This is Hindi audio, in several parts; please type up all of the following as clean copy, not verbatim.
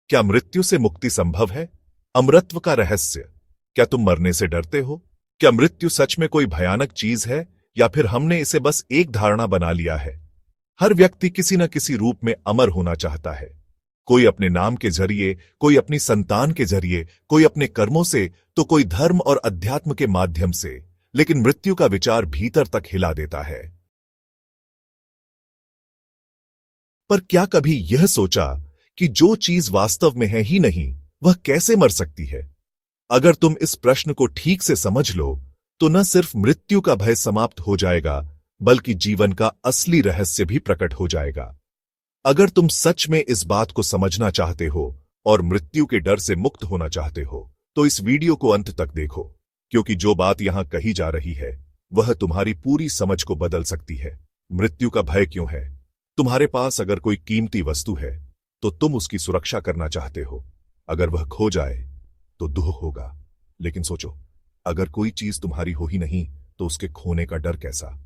क्या मृत्यु से मुक्ति संभव है? अमरत्व का रहस्य। क्या तुम मरने से डरते हो? क्या मृत्यु सच में कोई भयानक चीज है या फिर हमने इसे बस एक धारणा बना लिया है? हर व्यक्ति किसी न किसी रूप में अमर होना चाहता है। कोई अपने नाम के जरिए, कोई अपनी संतान के जरिए, कोई अपने कर्मों से, तो कोई धर्म और अध्यात्म के माध्यम से। लेकिन मृत्यु का विचार भीतर तक हिला देता है। पर क्या कभी यह सोचा कि जो चीज वास्तव में है ही नहीं, वह कैसे मर सकती है? अगर तुम इस प्रश्न को ठीक से समझ लो, तो न सिर्फ मृत्यु का भय समाप्त हो जाएगा, बल्कि जीवन का असली रहस्य भी प्रकट हो जाएगा। अगर तुम सच में इस बात को समझना चाहते हो और मृत्यु के डर से मुक्त होना चाहते हो, तो इस वीडियो को अंत तक देखो, क्योंकि जो बात यहां कही जा रही है वह तुम्हारी पूरी समझ को बदल सकती है। मृत्यु का भय क्यों है? तुम्हारे पास अगर कोई कीमती वस्तु है तो तुम उसकी सुरक्षा करना चाहते हो। अगर वह खो जाए तो दुख होगा। लेकिन सोचो, अगर कोई चीज तुम्हारी हो ही नहीं तो उसके खोने का डर कैसा?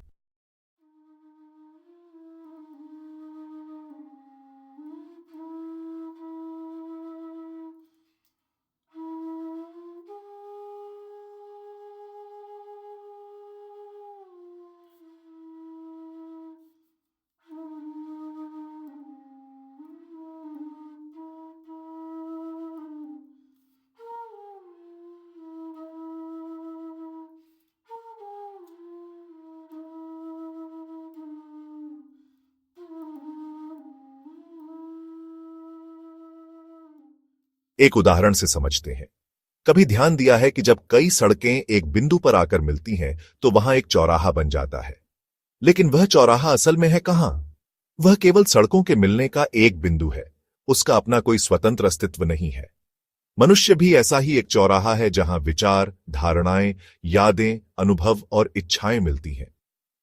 एक उदाहरण से समझते हैं। कभी ध्यान दिया है कि जब कई सड़कें एक बिंदु पर आकर मिलती हैं तो वहां एक चौराहा बन जाता है। लेकिन वह चौराहा असल में है कहां? वह केवल सड़कों के मिलने का एक बिंदु है। उसका अपना कोई स्वतंत्र अस्तित्व नहीं है। मनुष्य भी ऐसा ही एक चौराहा है जहां विचार, धारणाएं, यादें, अनुभव और इच्छाएं मिलती हैं।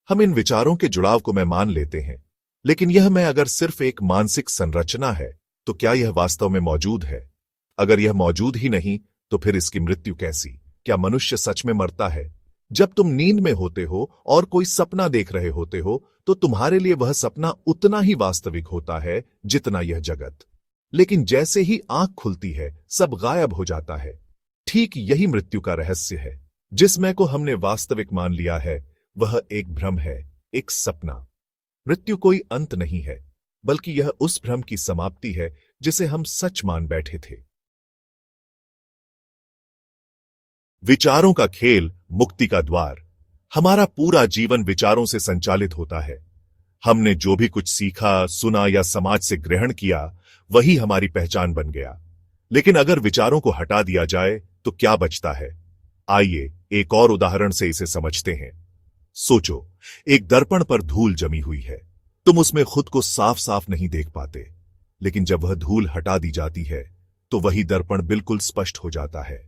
हम इन विचारों के जुड़ाव को मैं मान लेते हैं, लेकिन यह मैं अगर सिर्फ एक मानसिक संरचना है तो क्या यह वास्तव में मौजूद है? अगर यह मौजूद ही नहीं तो फिर इसकी मृत्यु कैसी? क्या मनुष्य सच में मरता है? जब तुम नींद में होते हो और कोई सपना देख रहे होते हो तो तुम्हारे लिए वह सपना उतना ही वास्तविक होता है जितना यह जगत। लेकिन जैसे ही आंख खुलती है सब गायब हो जाता है। ठीक यही मृत्यु का रहस्य है। जिस मैं को हमने वास्तविक मान लिया है वह एक भ्रम है, एक सपना। मृत्यु कोई अंत नहीं है, बल्कि यह उस भ्रम की समाप्ति है जिसे हम सच मान बैठे थे। विचारों का खेल, मुक्ति का द्वार। हमारा पूरा जीवन विचारों से संचालित होता है। हमने जो भी कुछ सीखा, सुना या समाज से ग्रहण किया वही हमारी पहचान बन गया। लेकिन अगर विचारों को हटा दिया जाए तो क्या बचता है? आइए एक और उदाहरण से इसे समझते हैं। सोचो, एक दर्पण पर धूल जमी हुई है। तुम उसमें खुद को साफ साफ नहीं देख पाते, लेकिन जब वह धूल हटा दी जाती है तो वही दर्पण बिल्कुल स्पष्ट हो जाता है।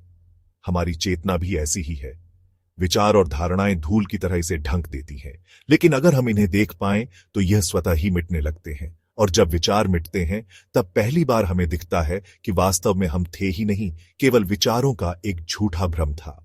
हमारी चेतना भी ऐसी ही है। विचार और धारणाएं धूल की तरह इसे ढंक देती हैं, लेकिन अगर हम इन्हें देख पाएं तो यह स्वतः ही मिटने लगते हैं। और जब विचार मिटते हैं तब पहली बार हमें दिखता है कि वास्तव में हम थे ही नहीं, केवल विचारों का एक झूठा भ्रम था।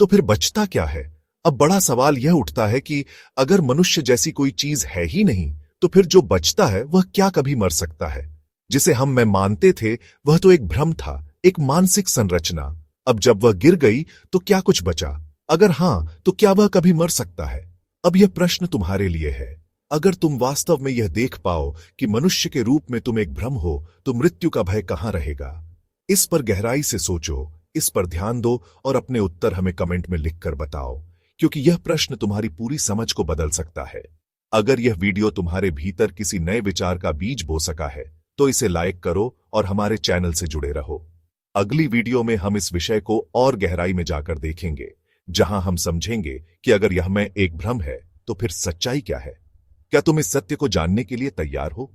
तो फिर बचता क्या है? अब बड़ा सवाल यह उठता है कि अगर मनुष्य जैसी कोई चीज है ही नहीं तो फिर जो बचता है वह क्या कभी मर सकता है? जिसे हम मैं मानते थे वह तो एक भ्रम था, एक मानसिक संरचना। अब जब वह गिर गई तो क्या कुछ बचा? अगर हां, तो क्या वह कभी मर सकता है? अब यह प्रश्न तुम्हारे लिए है। अगर तुम वास्तव में यह देख पाओ कि मनुष्य के रूप में तुम एक भ्रम हो तो मृत्यु का भय कहां रहेगा? इस पर गहराई से सोचो, इस पर ध्यान दो और अपने उत्तर हमें कमेंट में लिखकर बताओ, क्योंकि यह प्रश्न तुम्हारी पूरी समझ को बदल सकता है। अगर यह वीडियो तुम्हारे भीतर किसी नए विचार का बीज बो सका है तो इसे लाइक करो और हमारे चैनल से जुड़े रहो। अगली वीडियो में हम इस विषय को और गहराई में जाकर देखेंगे, जहां हम समझेंगे कि अगर यह मैं एक भ्रम है तो फिर सच्चाई क्या है। क्या तुम इस सत्य को जानने के लिए तैयार हो?